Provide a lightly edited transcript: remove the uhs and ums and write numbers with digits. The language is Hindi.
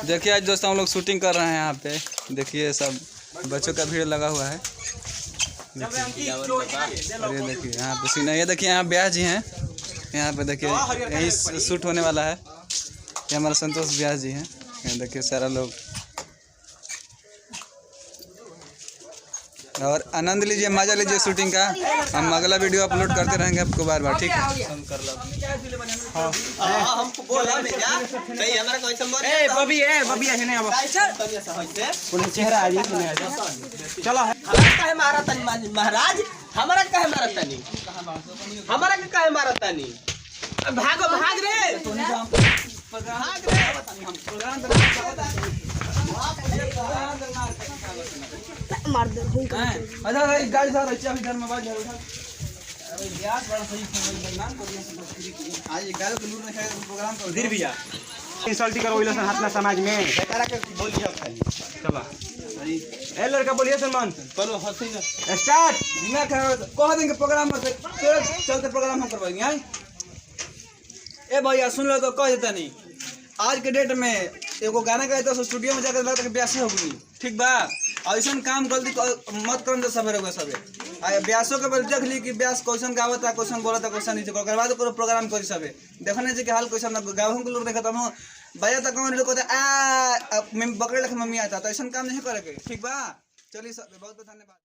देखिए आज दोस्तों हम लोग शूटिंग कर रहे हैं यहाँ पे। देखिए सब बच्चों का भीड़ लगा हुआ है। देखिए देखिए यहाँ पे सीन है। ये देखिए यहाँ ब्याह जी हैं। यहाँ पे देखिए यही शूट होने वाला है। ये हमारा संतोष ब्याह जी हैं। यहाँ देखिए सारा लोग और आनंद लीजिए, मजा लीजिए शूटिंग का। हम अगला वीडियो अपलोड करते रहेंगे आपको बार बार, ठीक है। हमको बोला नहीं जा सही हमारा कोई संबंध ए बबी है नहीं अब पुलिस चेहरा आ गया चलो हमारा काहे मारा तनी महाराज, हमारा काहे मारा तनी, हमारा के काहे मारा तनी, भागो भाग रे भाग रे मार दे अच्छा गाड़ी सारा चाबी घर में बाज अरे ब्यास बड़ा सही नाम को आज 11 को लूट में प्रोग्राम कर उधर भैया इंसल्ट करो इलेक्शन हाथ ना समाज में बेचारा के बोलिए खाली चलो ए लड़का बोलिए सलमान चलो हंसी ना स्टार्ट दिमाग कह देंगे प्रोग्राम में चलते प्रोग्राम हम करवाएंगे। हैं ए भैया सुन लो तो कह देता नहीं आज के डेट में एगो गाना गाए तो स्टूडियो में जाकर लगता है ब्यासी हो गई, ठीक बा। ऐसा काम गलती मत करन तो सब रहोगे सबे ब्यासों के देख ली कि ब्यास क्वेश्चन गावता क्वेश्चन बोलता क्वेश्चन नहीं करके बाद करो प्रोग्राम करी सबे देखने से कि हाल क्वेश्चन गाँव के लोग देखता हूँ भैया तक लोग कहते आ बकरे लख मम्मी आता तो ऐसा काम नहीं करेंगे, ठीक बा। चलिए सब बहुत बहुत धन्यवाद।